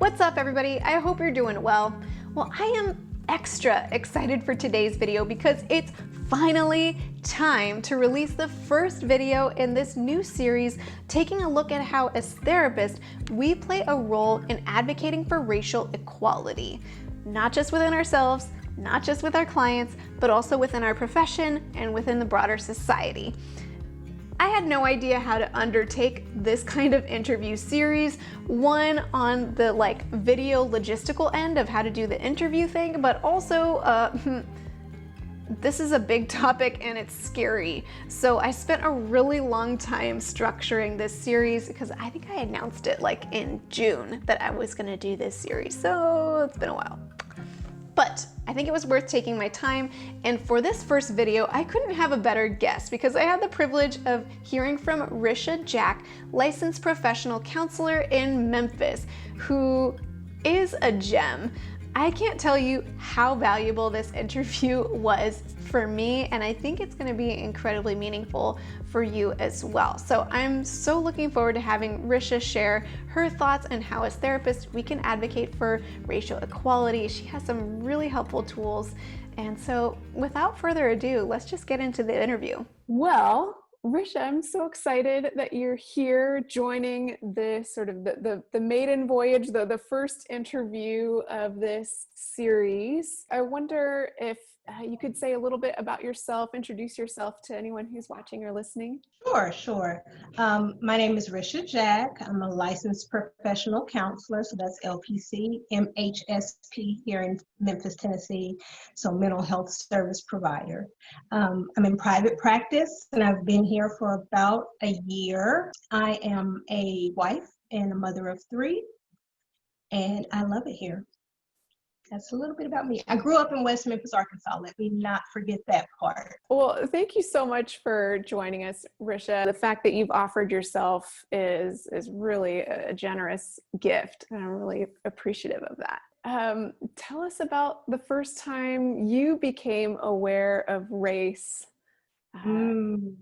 What's up, everybody? I hope you're doing well. Well, I am extra excited for today's video because it's finally time to release the first video in this new series taking a look at how, as therapists, we play a role in advocating for racial equality, not just within ourselves, not just with our clients, but also within our profession and within the broader society. I had no idea how to undertake this kind of interview series, one on the video logistical end of how to do the interview thing, but also this is a big topic and it's scary. So I spent a really long time structuring this series because I think I announced it in June that I was gonna do this series. So it's been a while. But I think it was worth taking my time, and for this first video, I couldn't have a better guest because I had the privilege of hearing from Reisha Jack, licensed professional counselor in Memphis, who is a gem. I can't tell you how valuable this interview was for me, and I think it's going to be incredibly meaningful for you as well. So I'm so looking forward to having Reisha share her thoughts on how, as therapists, we can advocate for racial equality. She has some really helpful tools. And so without further ado, let's just get into the interview. Well, Reisha, I'm so excited that you're here joining this sort of the maiden voyage, the first interview of this series. I wonder if you could say a little bit about yourself, introduce yourself to anyone who's watching or listening. Sure. My name is Reisha Jack. I'm a licensed professional counselor, so that's LPC-MHSP here in Memphis, Tennessee, so mental health service provider. I'm in private practice, and I've been here for about a year. I am a wife and a mother of 3, and I love it here. That's a little bit about me. I grew up in West Memphis, Arkansas. Let me not forget that part. Well, thank you so much for joining us, Reisha. The fact that you've offered yourself is really a generous gift, and I'm really appreciative of that. Tell us about the first time you became aware of race from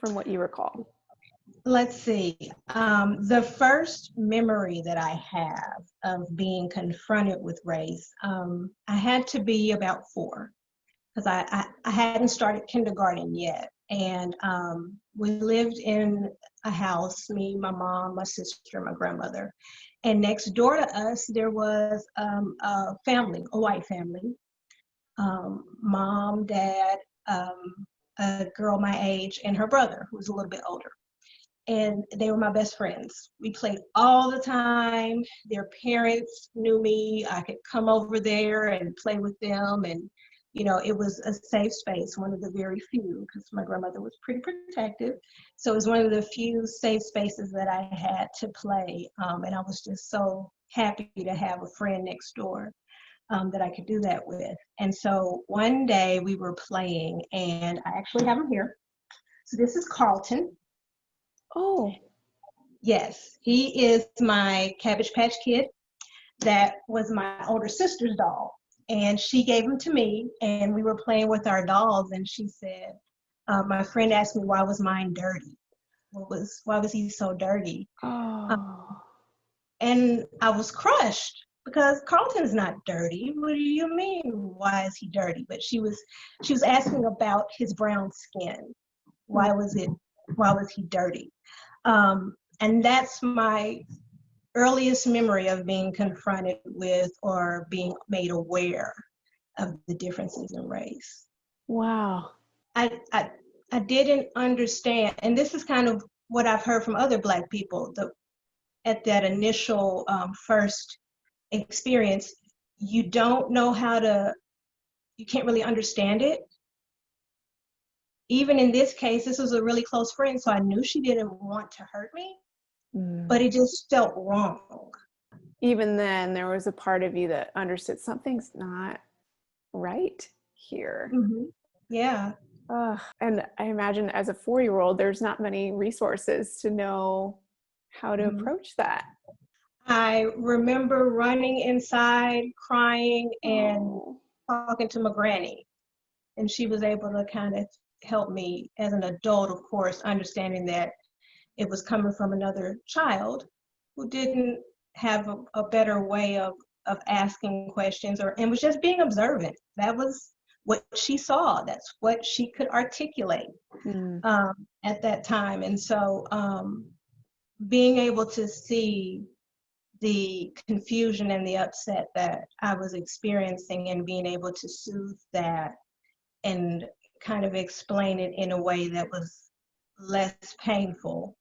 what you recall. Let's see. The first memory that I have of being confronted with race, I had to be about 4 because I hadn't started kindergarten yet. And we lived in a house, me, my mom, my sister, my grandmother. And next door to us, there was a family, a white family, mom, dad, a girl my age, and her brother, who was a little bit older. And they were my best friends. We played all the time. Their parents knew me. I could come over there and play with them. And, it was a safe space, one of the very few, because my grandmother was pretty protective. So it was one of the few safe spaces that I had to play. And I was just so happy to have a friend next door that I could do that with. And so one day we were playing, and I actually have him here. So this is Carlton. Oh. Yes, he is my Cabbage Patch Kid. That was my older sister's doll, and she gave him to me, and we were playing with our dolls, and she said, my friend asked me why was mine dirty? Why was he so dirty? Oh. And I was crushed because Carlton's not dirty. What do you mean? Why is he dirty? But she was asking about his brown skin. Why was he dirty? And that's my earliest memory of being confronted with or being made aware of the differences in race. Wow. I didn't understand, and this is kind of what I've heard from other Black people, at that initial first experience, you don't know you can't really understand it. Even in this case, this was a really close friend, so I knew she didn't want to hurt me, but it just felt wrong. Even then, there was a part of you that understood something's not right here. Mm-hmm. Yeah. And I imagine as a 4-year-old, there's not many resources to know how to approach that. I remember running inside, crying, and talking to my granny, and she was able to kind of help me as an adult, of course, understanding that it was coming from another child who didn't have a better way of asking questions, and was just being observant. That was what she saw. That's what she could articulate Mm. at that time. And so being able to see the confusion and the upset that I was experiencing and being able to soothe that and kind of explain it in a way that was less painful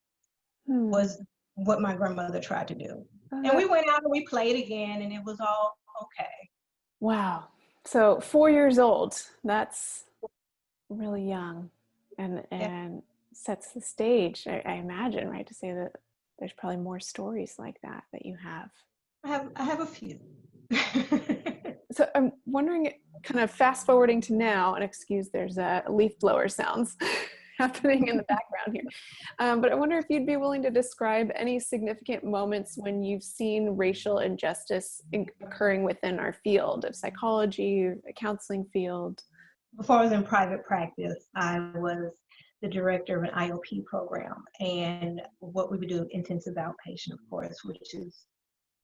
was what my grandmother tried to do. And we went out and we played again, and it was all okay. Wow. So 4 years old, that's really young, and sets the stage, I imagine, right? To say that there's probably more stories like that you have. I have a few. So I'm wondering, kind of fast forwarding to now, and excuse, there's leaf blower sounds happening in the background here. But I wonder if you'd be willing to describe any significant moments when you've seen racial injustice occurring within our field of psychology, the counseling field. Before I was in private practice, I was the director of an IOP program. And what we would do, intensive outpatient, of course, which is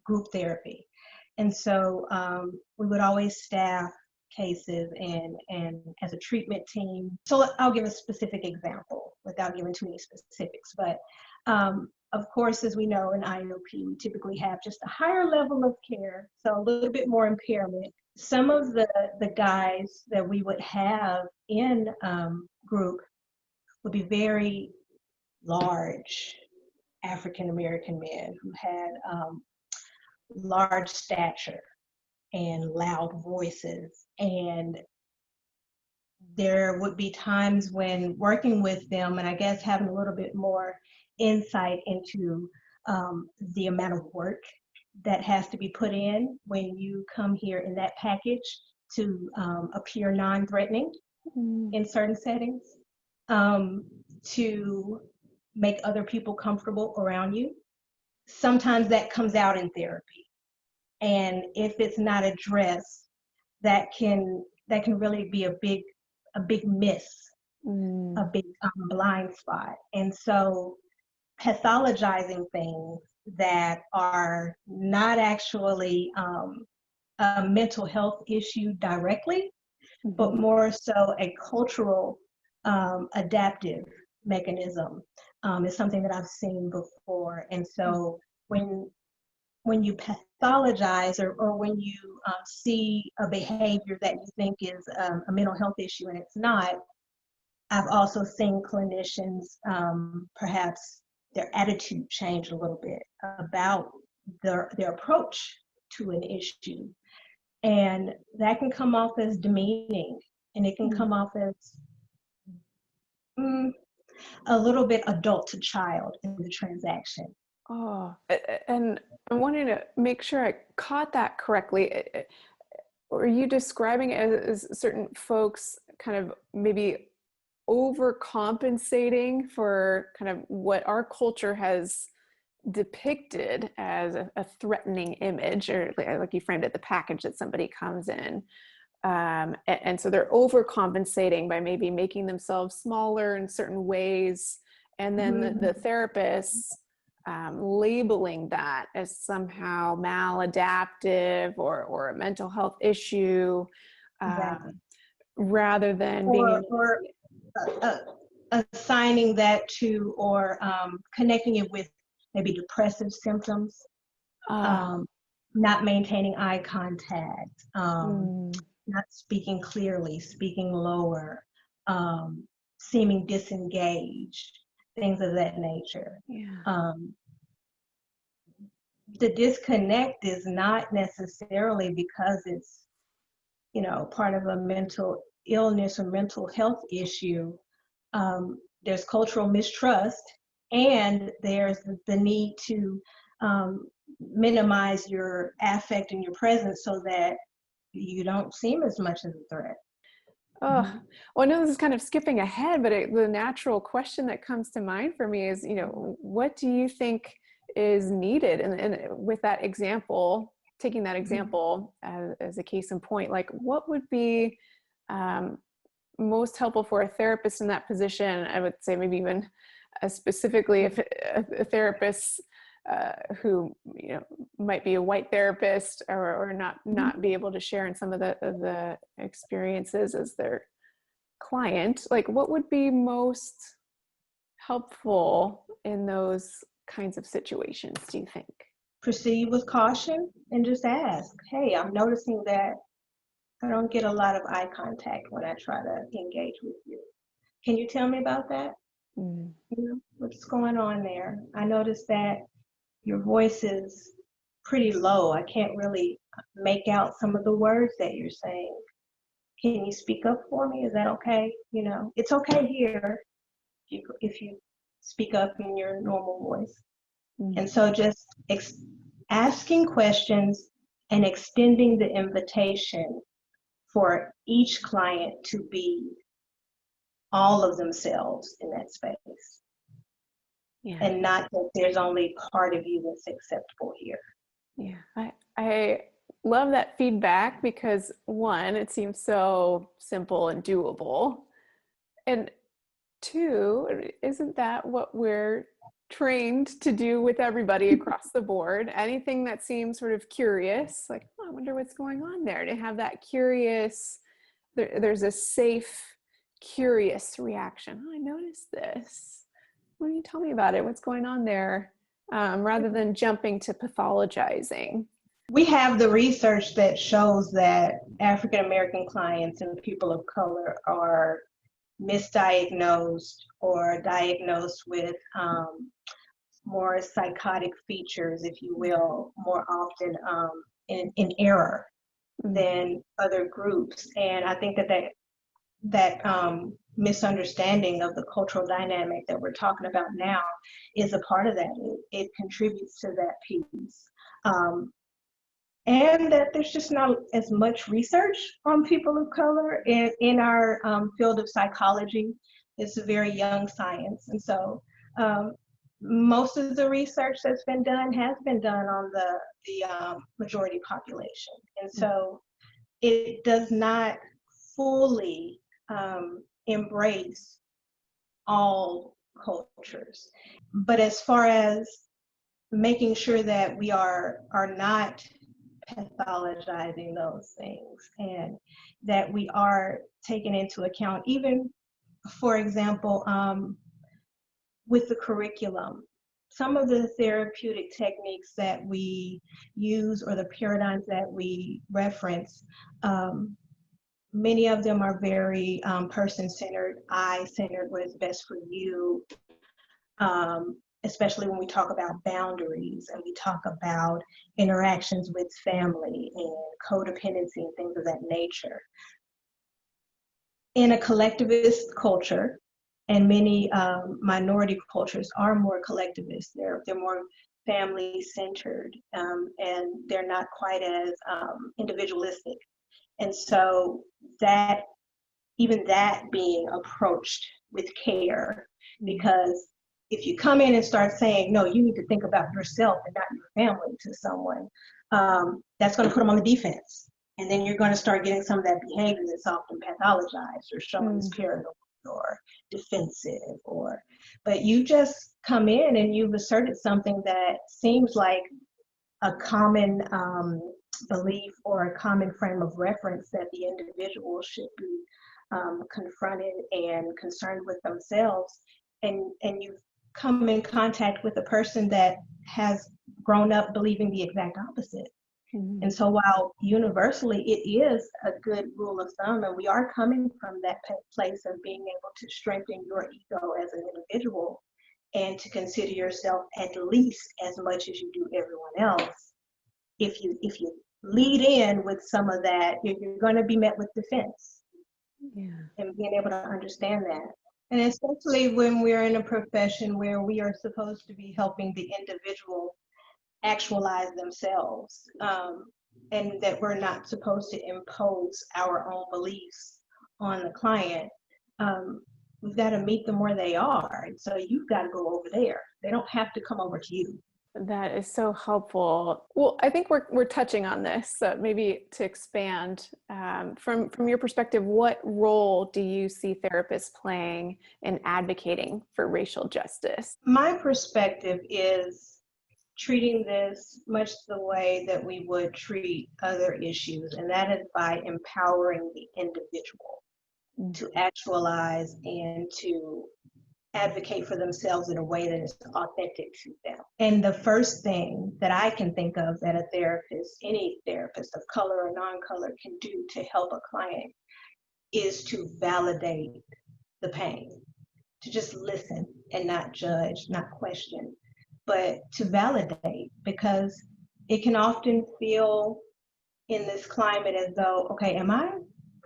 group therapy. And so we would always staff cases and as a treatment team. So I'll give a specific example without giving too many specifics. But of course, as we know in IOP, we typically have just a higher level of care, so a little bit more impairment. Some of the guys that we would have in group would be very large African American men who had large stature and loud voices. And there would be times when working with them, and I guess having a little bit more insight into the amount of work that has to be put in when you come here in that package to appear non-threatening in certain settings, to make other people comfortable around you. Sometimes that comes out in therapy. And if it's not addressed, that can really be a big miss, a big blind spot. And so pathologizing things that are not actually a mental health issue directly, but more so a cultural adaptive mechanism is something that I've seen before. And so when you pathologize or when you see a behavior that you think is a mental health issue and it's not, I've also seen clinicians perhaps their attitude change a little bit about their approach to an issue. And that can come off as demeaning, and it can come off as a little bit adult to child in the transaction. Oh, and I wanted to make sure I caught that correctly. Are you describing it as certain folks kind of maybe overcompensating for kind of what our culture has depicted as a threatening image, or like you framed it, the package that somebody comes in? And so they're overcompensating by maybe making themselves smaller in certain ways. And then the therapists labeling that as somehow maladaptive or a mental health issue, Exactly. rather than being assigning that to or connecting it with maybe depressive symptoms, not maintaining eye contact, not speaking clearly, speaking lower, seeming disengaged, things of that nature. Yeah. The disconnect is not necessarily because it's, part of a mental illness or mental health issue. There's cultural mistrust, and there's the need to minimize your affect and your presence so that you don't seem as much as a threat. Oh, well, I know this is kind of skipping ahead, but the natural question that comes to mind for me is, what do you think is needed? And with that example, taking that example as a case in point, like what would be most helpful for a therapist in that position? I would say maybe even specifically if a therapist who might be a white therapist or not be able to share in some of the experiences as their client. Like, what would be most helpful in those kinds of situations, do you think? Proceed with caution and just ask, hey, I'm noticing that I don't get a lot of eye contact when I try to engage with you. Can you tell me about that? What's going on there? I noticed that your voice is pretty low. I can't really make out some of the words that you're saying. Can you speak up for me? Is that okay? It's okay here if you speak up in your normal voice. And so just asking questions and extending the invitation for each client to be all of themselves in that space. Yeah. And not that there's only part of you that's acceptable here. Yeah, I love that feedback because one, it seems so simple and doable. And two, isn't that what we're trained to do with everybody across the board? Anything that seems sort of curious, like, oh, I wonder what's going on there, to have that curious, there's a safe, curious reaction. Oh, I noticed this. Why don't you tell me about it? What's going on there? Rather than jumping to pathologizing. We have the research that shows that African American clients and people of color are misdiagnosed or diagnosed with more psychotic features, if you will, more often in error than other groups. And I think that misunderstanding of the cultural dynamic that we're talking about now is a part of that. It contributes to that piece. And that there's just not as much research on people of color in our field of psychology. It's a very young science. And so most of the research that's been done has been done on the majority population. And so it does not fully embrace all cultures. But as far as making sure that we are not pathologizing those things and that we are taking into account, even, for example, with the curriculum, some of the therapeutic techniques that we use or the paradigms that we reference, many of them are very person-centered, I-centered, what is best for you, especially when we talk about boundaries and we talk about interactions with family and codependency and things of that nature. In a collectivist culture, and many minority cultures are more collectivist, they're more family-centered, and they're not quite as individualistic. And so even that being approached with care, because if you come in and start saying, no, you need to think about yourself and not your family to someone, that's going to put them on the defense. And then you're going to start getting some of that behavior that's often pathologized, or someone is paranoid or defensive, but you just come in and you've asserted something that seems like a common belief or a common frame of reference that the individual should be confronted and concerned with themselves, and you've come in contact with a person that has grown up believing the exact opposite. And so while universally it is a good rule of thumb, and we are coming from that place of being able to strengthen your ego as an individual and to consider yourself at least as much as you do everyone else, if you lead in with some of that, you're going to be met with defense. And being able to understand that. And especially when we're in a profession where we are supposed to be helping the individual actualize themselves, and that we're not supposed to impose our own beliefs on the client. We've got to meet them where they are. And so you've got to go over there. They don't have to come over to you. That is so helpful. Well, I think we're touching on this, so maybe to expand, from your perspective, what role do you see therapists playing in advocating for racial justice? My perspective is treating this much the way that we would treat other issues, and that is by empowering the individual to actualize and to advocate for themselves in a way that is authentic to them. And the first thing that I can think of that a therapist, any therapist of color or non-color, can do to help a client is to validate the pain, to just listen and not judge, not question, but to validate, because it can often feel in this climate as though, okay, am I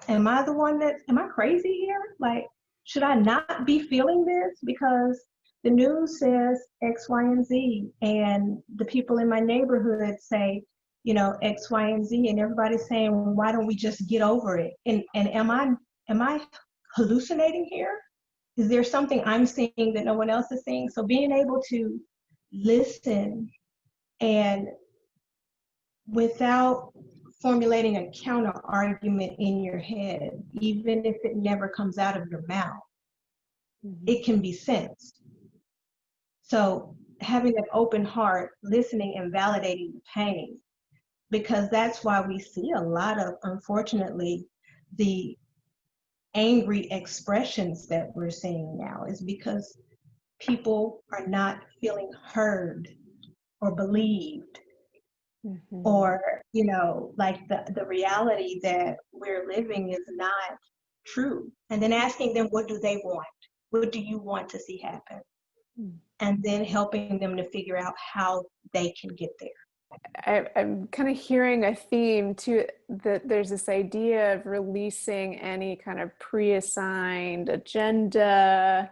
the one am I crazy here? Like, should I not be feeling this because the news says X, Y, and Z, and the people in my neighborhood say, X, Y, and Z, and everybody's saying, well, why don't we just get over it? And am I hallucinating here? Is there something I'm seeing that no one else is seeing? So being able to listen and without formulating a counter argument in your head, even if it never comes out of your mouth, it can be sensed. So having an open heart, listening and validating the pain, because that's why we see a lot of, unfortunately, the angry expressions that we're seeing now is because people are not feeling heard or believed, or like the reality that we're living is not true, and then asking them, what do they want, what do you want to see happen, and then helping them to figure out how they can get there. I'm kind of hearing a theme too, that there's this idea of releasing any kind of pre-assigned agenda.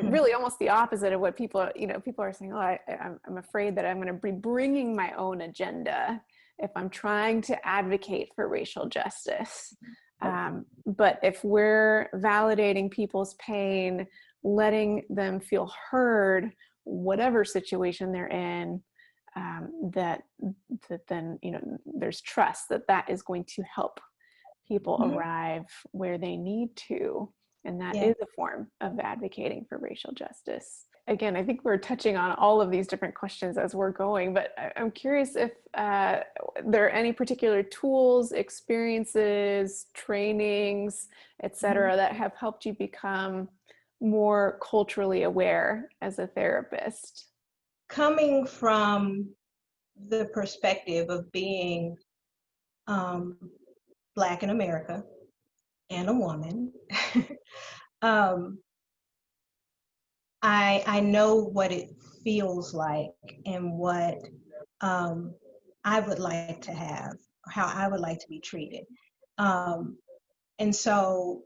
Really almost the opposite of what people are saying. I'm afraid that I'm going to be bringing my own agenda if I'm trying to advocate for racial justice. But if we're validating people's pain, letting them feel heard, whatever situation they're in, that then there's trust that is going to help people arrive where they need to. And that is a form of advocating for racial justice. Again, I think we're touching on all of these different questions as we're going, but I'm curious if there are any particular tools, experiences, trainings, etc., that have helped you become more culturally aware as a therapist. Coming from the perspective of being Black in America and a woman, I know what it feels like and what I would like to have, how I would like to be treated. And so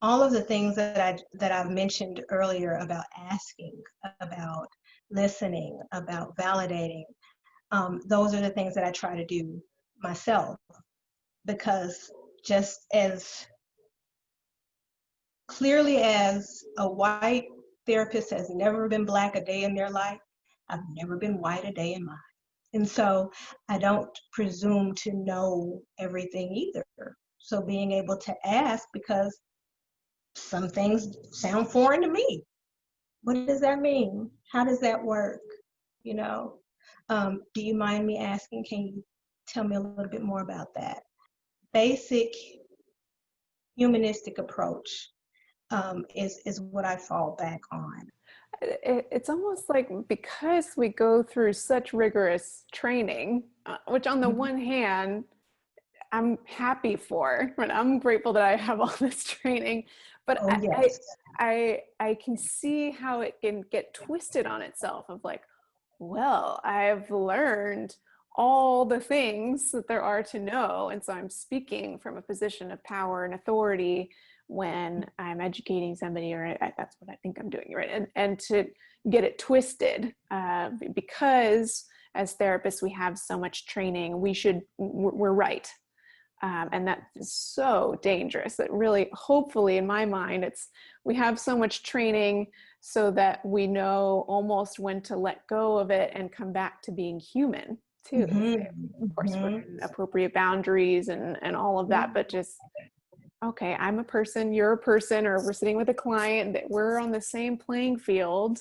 all of the things that I've mentioned earlier about asking, about listening, about validating, those are the things that I try to do myself, because just as clearly as a white therapist has never been Black a day in their life, I've never been white a day in mine. And so I don't presume to know everything either. So being able to ask, because some things sound foreign to me. What does that mean? How does that work? Do you mind me asking, can you tell me a little bit more about that? Basic humanistic approach is what I fall back on. It's almost like, because we go through such rigorous training, which on the one hand, I'm happy for, and I'm grateful that I have all this training, but I can see how it can get twisted on itself of like, well, I've learned all the things that there are to know, and so I'm speaking from a position of power and authority when I'm educating somebody, or that's what I think I'm doing, right? And to get it twisted, because as therapists we have so much training, we're right. And that is so dangerous. That really, hopefully in my mind, we have so much training so that we know almost when to let go of it and come back to being human too. Of course, within appropriate boundaries and all of that, but just, okay, I'm a person, you're a person, or we're sitting with a client, that we're on the same playing field,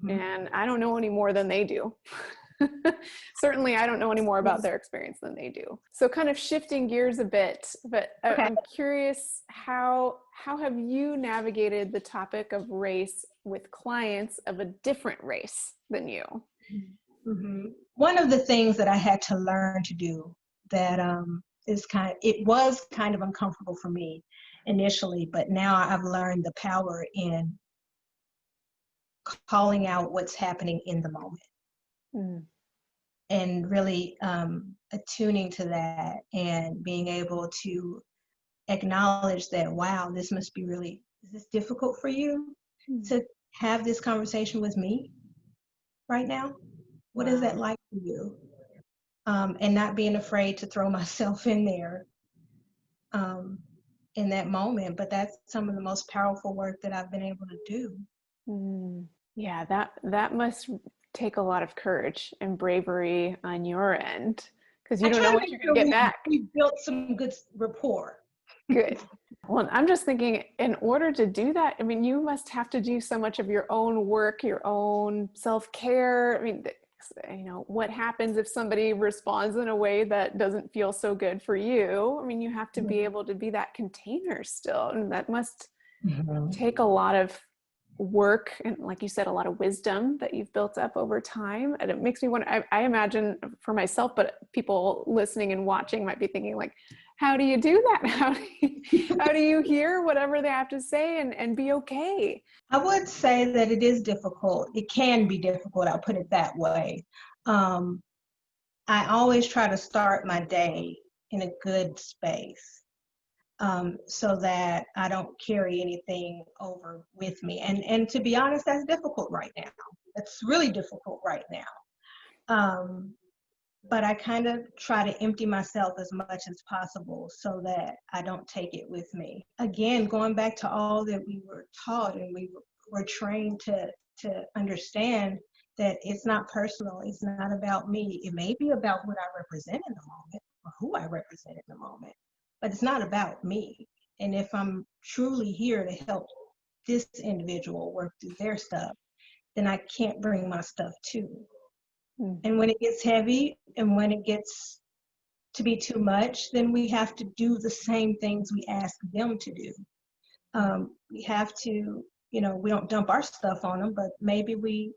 and I don't know any more than they do. Certainly, I don't know any more about their experience than they do. So kind of shifting gears a bit, but Okay. I'm curious, how have you navigated the topic of race with clients of a different race than you? Mm-hmm. One of the things that I had to learn to do that it was kind of uncomfortable for me initially, but now I've learned the power in calling out what's happening in the moment. Mm. And really attuning to that and being able to acknowledge that, wow, this must be really, is this difficult for you to have this conversation with me right now? What is that like for you? And not being afraid to throw myself in there in that moment. But that's some of the most powerful work that I've been able to do. Mm. Yeah, that must take a lot of courage and bravery on your end, because you I don't try know to what make you're going sure to get back. we built some good rapport. Good. Well, I'm just thinking, in order to do that, I mean, you must have to do so much of your own work, your own self-care. I mean, you know, what happens if somebody responds in a way that doesn't feel so good for you? I mean, you have to be able to be that container still, and that must take a lot of work and, like you said, a lot of wisdom that you've built up over time. And it makes me wonder, I imagine for myself, but people listening and watching might be thinking, like, how do you do that? How do you hear whatever they have to say and be okay? I would say that it is difficult. It can be difficult, I'll put it that way. I always try to start my day in a good space, so that I don't carry anything over with me. And to be honest, that's difficult right now. It's really difficult right now. But I kind of try to empty myself as much as possible so that I don't take it with me. Again, going back to all that we were taught and we were trained to understand that it's not personal, it's not about me. It may be about what I represent in the moment or who I represent in the moment, but it's not about me. And if I'm truly here to help this individual work through their stuff, then I can't bring my stuff too. And when it gets heavy and when it gets to be too much, then we have to do the same things we ask them to do. We have to, you know, we don't dump our stuff on them, but maybe we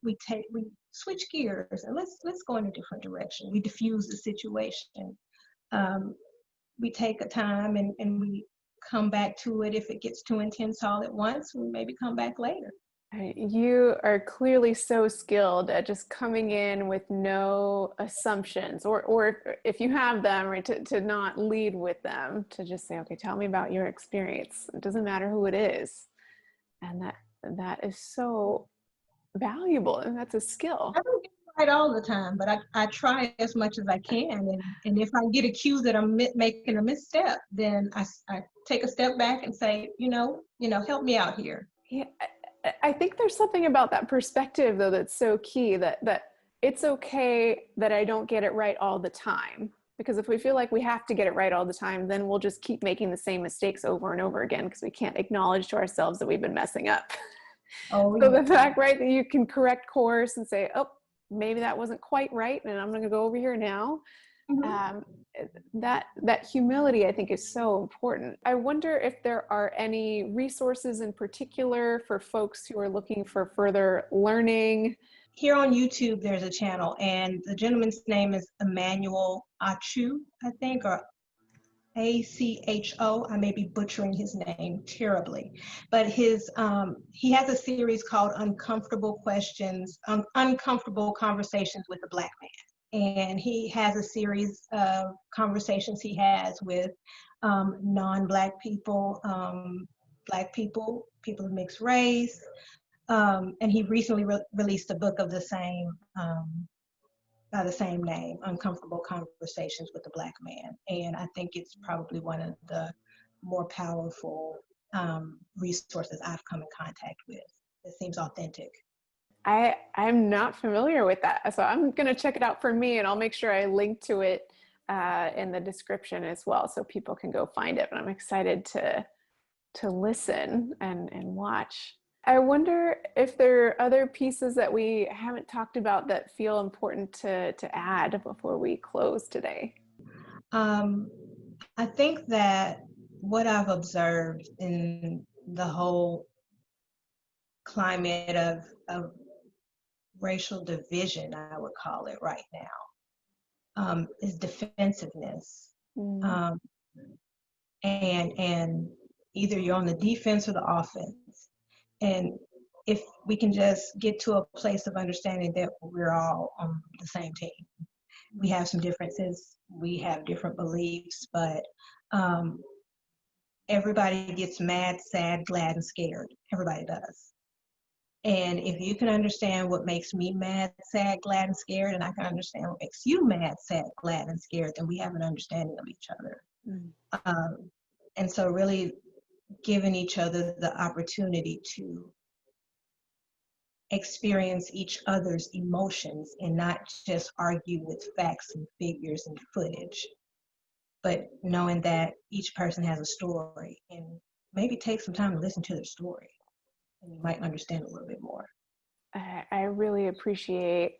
switch gears and let's go in a different direction. We diffuse the situation. We take a time and we come back to it. If it gets too intense all at once, we maybe come back later. You are clearly so skilled at just coming in with no assumptions, or if you have them, right, to not lead with them, to just say, okay, tell me about your experience. It doesn't matter who it is. And that is so valuable, and that's a skill. I don't get it right all the time, but I try as much as I can. And if I get accused that I'm making a misstep, then I take a step back and say, help me out here. Yeah, I think there's something about that perspective, though, that's so key, that it's okay that I don't get it right all the time. Because if we feel like we have to get it right all the time, then we'll just keep making the same mistakes over and over again because we can't acknowledge to ourselves that we've been messing up. Oh, So yeah. the fact, right, that you can correct course and say, oh, maybe that wasn't quite right, and I'm going to go over here now. Mm-hmm. That humility, I think, is so important. I wonder if there are any resources in particular for folks who are looking for further learning. Here on YouTube, there's a channel, and the gentleman's name is Emmanuel Acho, I think, or Acho. I may be butchering his name terribly, but he has a series called Uncomfortable Conversations with a Black Man. And he has a series of conversations he has with non-Black people, Black people, people of mixed race. And he recently released a book of the same, by the same name, Uncomfortable Conversations with a Black Man. And I think it's probably one of the more powerful resources I've come in contact with. It seems authentic. I'm not familiar with that, so I'm going to check it out for me, and I'll make sure I link to it in the description as well, so people can go find it. But I'm excited to listen and watch. I wonder if there are other pieces that we haven't talked about that feel important to add before we close today. I think that what I've observed in the whole climate of racial division, I would call it right now, is defensiveness. Mm. Um, and either you're on the defense or the offense. And if we can just get to a place of understanding that we're all on the same team. We have some differences, we have different beliefs, but everybody gets mad, sad, glad, and scared. Everybody does. And if you can understand what makes me mad, sad, glad, and scared, and I can understand what makes you mad, sad, glad, and scared, then we have an understanding of each other. Mm. And so really giving each other the opportunity to experience each other's emotions and not just argue with facts and figures and footage, but knowing that each person has a story, and maybe take some time to listen to their story and you might understand a little bit more. I really appreciate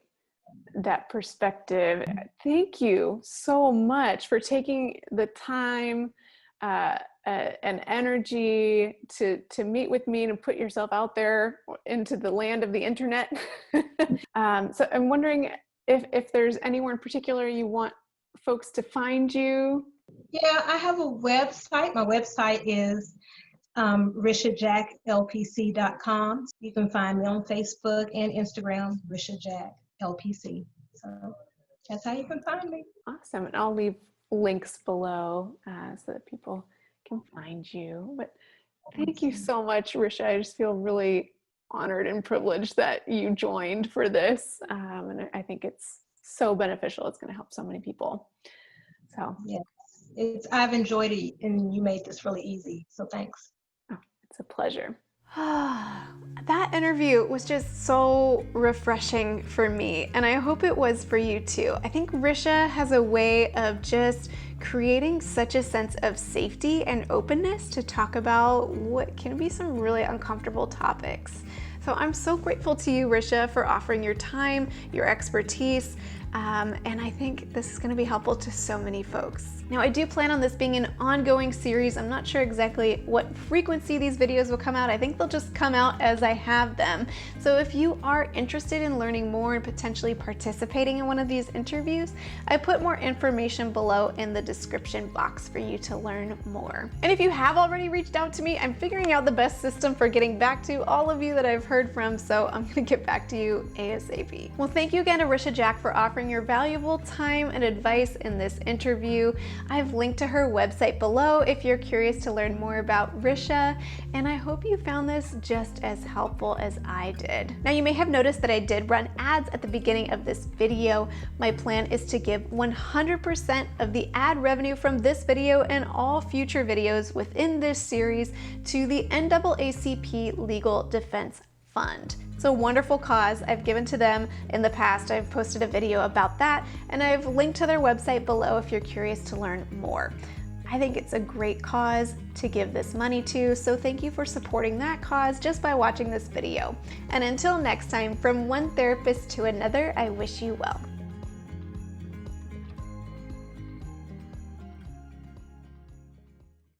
that perspective. Thank you so much for taking the time and energy to meet with me and put yourself out there into the land of the internet. So I'm wondering if there's anywhere in particular you want folks to find you. Yeah, I have a website. My website is ReishaJackLPC.com. You can find me on Facebook and Instagram, Reisha Jack LPC. So that's how you can find me. Awesome. And I'll leave links below so that people can find you. But thank you so much, Reisha. I just feel really honored and privileged that you joined for this. And I think it's so beneficial. It's going to help so many people. So yeah, I've enjoyed it, and you made this really easy. So thanks. Oh, it's a pleasure. That interview was just so refreshing for me, and I hope it was for you too. I think Reisha has a way of just creating such a sense of safety and openness to talk about what can be some really uncomfortable topics. So I'm so grateful to you, Reisha, for offering your time, your expertise, and I think this is going to be helpful to so many folks. Now, I do plan on this being an ongoing series. I'm not sure exactly what frequency these videos will come out. I think they'll just come out as I have them. So if you are interested in learning more and potentially participating in one of these interviews, I put more information below in the description box for you to learn more. And if you have already reached out to me, I'm figuring out the best system for getting back to all of you that I've heard from, so I'm gonna get back to you ASAP. Well, thank you again to Reisha Jack for offering your valuable time and advice in this interview. I've linked to her website below if you're curious to learn more about Reisha, and I hope you found this just as helpful as I did. Now, you may have noticed that I did run ads at the beginning of this video. My plan is to give 100% of the ad revenue from this video and all future videos within this series to the NAACP Legal Defense Fund. It's a wonderful cause. I've given to them in the past. I've posted a video about that, and I've linked to their website below if you're curious to learn more. I think it's a great cause to give this money to, so thank you for supporting that cause just by watching this video. And until next time, from one therapist to another, I wish you well.